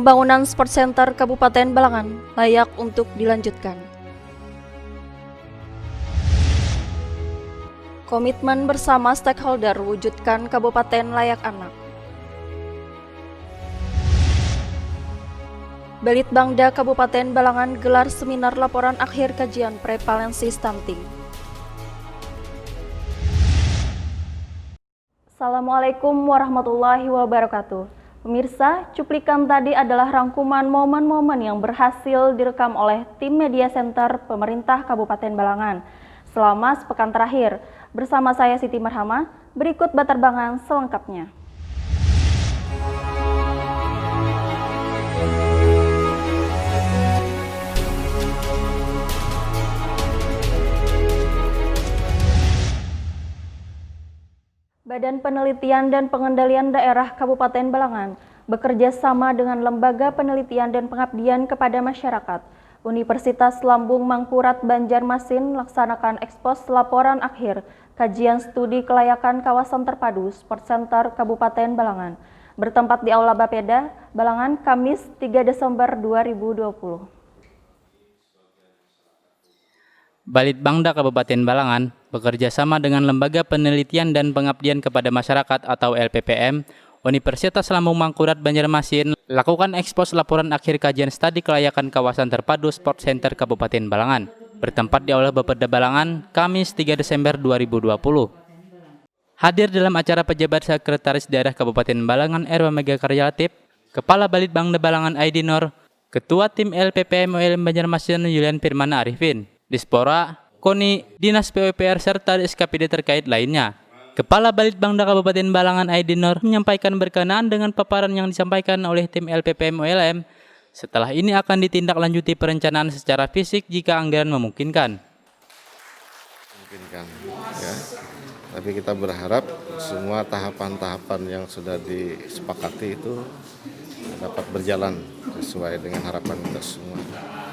Pembangunan Sport Center Kabupaten Balangan layak untuk dilanjutkan. Komitmen bersama stakeholder wujudkan Kabupaten layak anak. Balitbangda Kabupaten Balangan gelar seminar laporan akhir kajian prevalensi stunting. Assalamualaikum warahmatullahi wabarakatuh. Pemirsa, cuplikan tadi adalah rangkuman momen-momen yang berhasil direkam oleh tim Media Center Pemerintah Kabupaten Balangan selama sepekan terakhir. Bersama saya Siti Marhama, berikut baterbangan selengkapnya. Badan Penelitian dan Pengendalian Daerah Kabupaten Balangan bekerja sama dengan Lembaga Penelitian dan Pengabdian kepada Masyarakat Universitas Lambung Mangkurat Banjarmasin melaksanakan ekspos laporan akhir kajian studi kelayakan kawasan terpadu Sport Center Kabupaten Balangan bertempat di Aula Bapeda, Balangan, Kamis 3 Desember 2020. Balitbangda Kabupaten Balangan bekerja sama dengan Lembaga Penelitian dan Pengabdian kepada Masyarakat atau LPPM, Universitas Lambung Mangkurat Banjarmasin lakukan ekspos laporan akhir kajian studi kelayakan kawasan terpadu Sport Center Kabupaten Balangan bertempat di Aula Bapeda Balangan, Kamis 3 Desember 2020. Hadir dalam acara pejabat Sekretaris Daerah Kabupaten Balangan RW Megakarya Latif, Kepala Balitbangda Balangan Aidinor, Ketua Tim LPPM ULM Banjarmasin Yulian Firmana Arifin, Dispora, KONI, Dinas PUPR serta SKPD terkait lainnya. Kepala Balitbangda Kabupaten Balangan Aidinor menyampaikan berkenaan dengan paparan yang disampaikan oleh tim LPPM ULM. Setelah ini akan ditindaklanjuti perencanaan secara fisik jika anggaran memungkinkan. Ya. Tapi kita berharap semua tahapan-tahapan yang sudah disepakati itu dapat berjalan sesuai dengan harapan kita semua.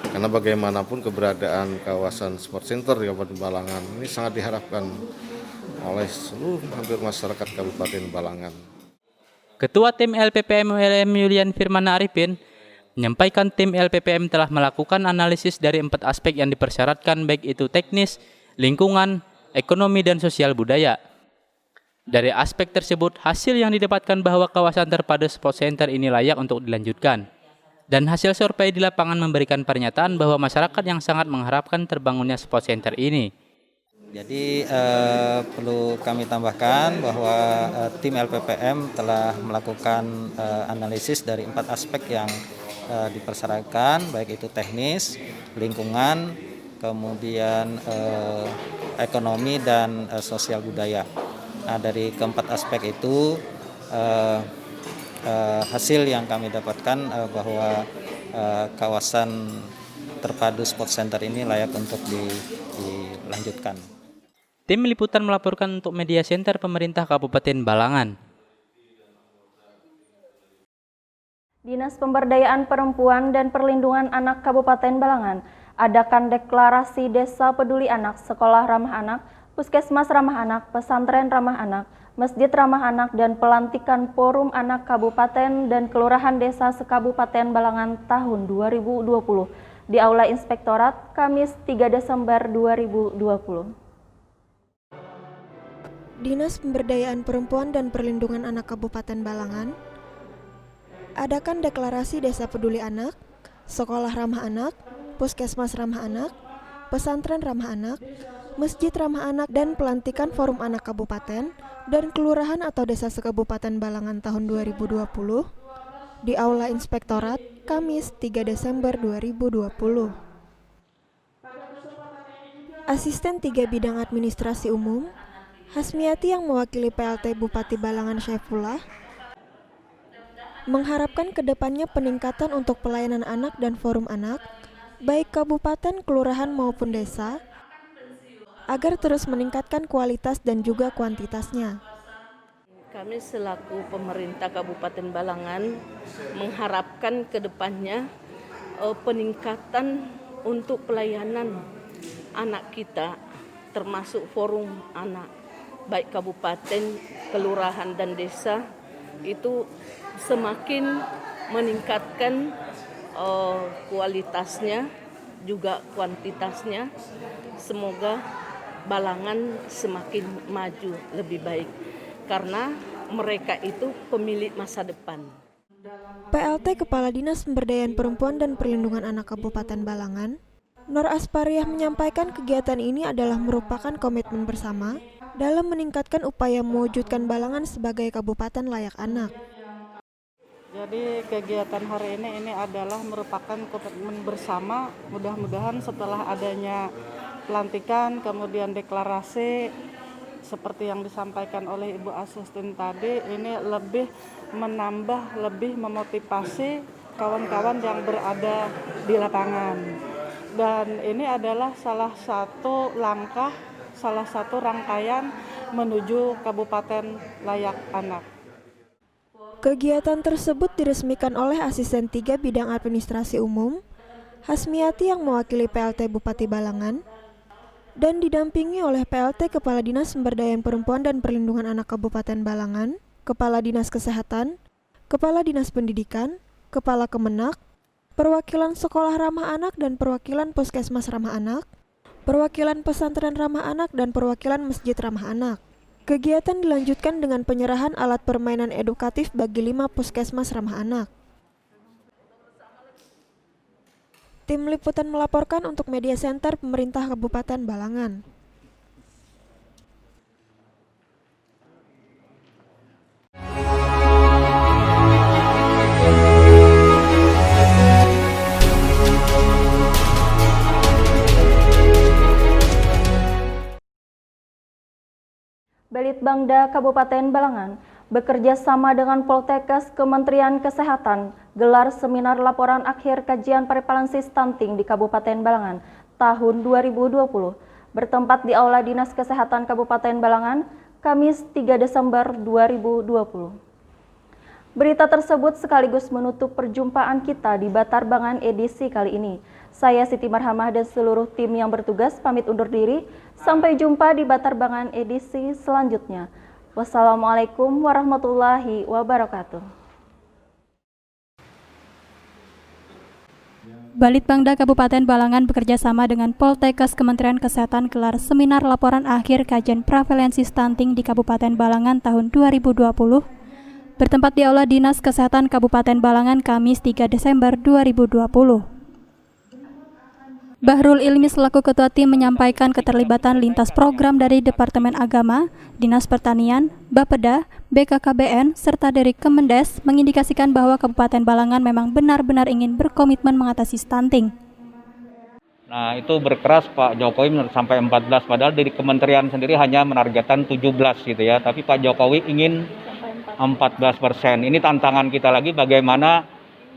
Karena bagaimanapun keberadaan kawasan Sport Center di Kabupaten Balangan ini sangat diharapkan oleh seluruh hampir masyarakat Kabupaten Balangan. Ketua tim LPPM ULM Yulian Firmana Arifin menyampaikan tim LPPM telah melakukan analisis dari 4 aspek yang dipersyaratkan baik itu teknis, lingkungan, ekonomi, dan sosial budaya. Dari aspek tersebut, hasil yang didapatkan bahwa kawasan terpadu Sport Center ini layak untuk dilanjutkan. Dan hasil survei di lapangan memberikan pernyataan bahwa masyarakat yang sangat mengharapkan terbangunnya Sport Center ini. Jadi perlu kami tambahkan bahwa tim LPPM telah melakukan analisis dari 4 aspek yang dipersyaratkan, baik itu teknis, lingkungan, kemudian ekonomi, dan sosial budaya. Nah, dari keempat aspek itu hasil yang kami dapatkan bahwa kawasan terpadu Sport Center ini layak untuk dilanjutkan. Tim liputan melaporkan untuk Media Center Pemerintah Kabupaten Balangan. Dinas Pemberdayaan Perempuan dan Perlindungan Anak Kabupaten Balangan adakan deklarasi Desa Peduli Anak, Sekolah Ramah Anak, Puskesmas Ramah Anak, Pesantren Ramah Anak, Masjid Ramah Anak, dan pelantikan Forum Anak Kabupaten dan Kelurahan Desa Sekabupaten Balangan tahun 2020 di Aula Inspektorat, Kamis 3 Desember 2020. Dinas Pemberdayaan Perempuan dan Perlindungan Anak Kabupaten Balangan adakan deklarasi Desa Peduli Anak, Sekolah Ramah Anak, Puskesmas Ramah Anak, Pesantren Ramah Anak, Masjid Ramah Anak, dan pelantikan Forum Anak Kabupaten dan Kelurahan atau Desa Sekabupaten Balangan tahun 2020 di Aula Inspektorat, Kamis 3 Desember 2020. Asisten 3 Bidang Administrasi Umum, Hasmiati yang mewakili PLT Bupati Balangan Syaifullah, mengharapkan kedepannya peningkatan untuk pelayanan anak dan forum anak, baik kabupaten, kelurahan maupun desa, agar terus meningkatkan kualitas dan juga kuantitasnya. Kami selaku pemerintah Kabupaten Balangan mengharapkan kedepannya peningkatan untuk pelayanan anak kita, termasuk forum anak, baik kabupaten, kelurahan, dan desa, itu semakin meningkatkan kualitasnya juga kuantitasnya. Semoga Balangan semakin maju lebih baik karena mereka itu pemilik masa depan. PLT Kepala Dinas Pemberdayaan Perempuan dan Perlindungan Anak Kabupaten Balangan, Nur Aspariah menyampaikan kegiatan ini adalah merupakan komitmen bersama dalam meningkatkan upaya mewujudkan Balangan sebagai kabupaten layak anak. Jadi kegiatan hari ini adalah merupakan komitmen bersama. Mudah-mudahan setelah adanya pelantikan, kemudian deklarasi seperti yang disampaikan oleh Ibu Asisten tadi, ini lebih menambah, lebih memotivasi kawan-kawan yang berada di lapangan. Dan ini adalah salah satu langkah, salah satu rangkaian menuju Kabupaten Layak Anak. Kegiatan tersebut diresmikan oleh Asisten 3 Bidang Administrasi Umum, Hasmiati yang mewakili PLT Bupati Balangan, dan didampingi oleh PLT Kepala Dinas Pemberdayaan Perempuan dan Perlindungan Anak Kabupaten Balangan, Kepala Dinas Kesehatan, Kepala Dinas Pendidikan, Kepala Kemenak, perwakilan Sekolah Ramah Anak dan perwakilan Puskesmas Ramah Anak, perwakilan Pesantren Ramah Anak dan perwakilan Masjid Ramah Anak. Kegiatan dilanjutkan dengan penyerahan alat permainan edukatif bagi 5 Puskesmas Ramah Anak. Tim Liputan melaporkan untuk Media Center Pemerintah Kabupaten Balangan. Balitbangda Kabupaten Balangan bekerja sama dengan Poltekkes Kementerian Kesehatan gelar seminar laporan akhir kajian prevalensi stunting di Kabupaten Balangan tahun 2020 bertempat di Aula Dinas Kesehatan Kabupaten Balangan Kamis 3 Desember 2020. Berita tersebut sekaligus menutup perjumpaan kita di Batarbangan edisi kali ini. Saya Siti Marhamah dan seluruh tim yang bertugas pamit undur diri. Sampai jumpa di Batarbangan edisi selanjutnya. Wassalamualaikum warahmatullahi wabarakatuh. Balitbangda Kabupaten Balangan bekerjasama dengan Poltekkes Kementerian Kesehatan gelar seminar laporan akhir kajian prevalensi stunting di Kabupaten Balangan tahun 2020 bertempat di Aula Dinas Kesehatan Kabupaten Balangan Kamis 3 Desember 2020. Bahrul Ilmi selaku Ketua Tim menyampaikan keterlibatan lintas program dari Departemen Agama, Dinas Pertanian, Bapeda, BKKBN, serta dari Kemendes mengindikasikan bahwa Kabupaten Balangan memang benar-benar ingin berkomitmen mengatasi stunting. Nah, itu berkeras Pak Jokowi sampai 14, padahal dari kementerian sendiri hanya menargetkan 17 gitu ya, tapi Pak Jokowi ingin 14%. Ini tantangan kita lagi bagaimana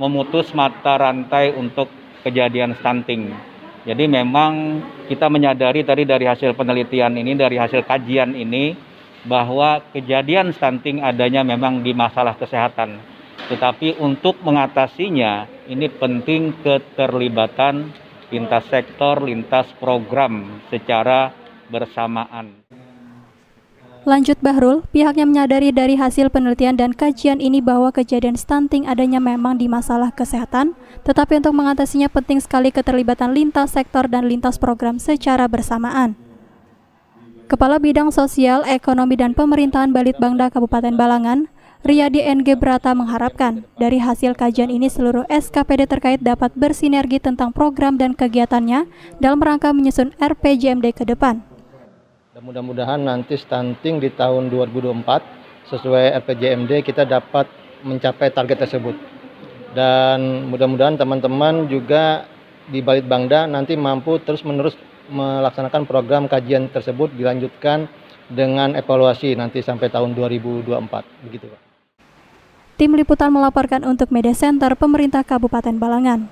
memutus mata rantai untuk kejadian stunting. Jadi memang kita menyadari tadi dari hasil penelitian ini, dari hasil kajian ini, bahwa kejadian stunting adanya memang di masalah kesehatan. Tetapi untuk mengatasinya, ini penting keterlibatan lintas sektor, lintas program secara bersamaan. Lanjut Bahrul, pihaknya menyadari dari hasil penelitian dan kajian ini bahwa kejadian stunting adanya memang di masalah kesehatan, tetapi untuk mengatasinya penting sekali keterlibatan lintas sektor dan lintas program secara bersamaan. Kepala Bidang Sosial, Ekonomi dan Pemerintahan Balitbangda Kabupaten Balangan, Riyadi NG Brata mengharapkan dari hasil kajian ini seluruh SKPD terkait dapat bersinergi tentang program dan kegiatannya dalam rangka menyusun RPJMD ke depan. Dan mudah-mudahan nanti stunting di tahun 2024 sesuai RPJMD kita dapat mencapai target tersebut. Dan mudah-mudahan teman-teman juga di Balitbangda nanti mampu terus-menerus melaksanakan program kajian tersebut dilanjutkan dengan evaluasi nanti sampai tahun 2024. Begitu, Pak. Tim Liputan melaporkan untuk Media Center Pemerintah Kabupaten Balangan.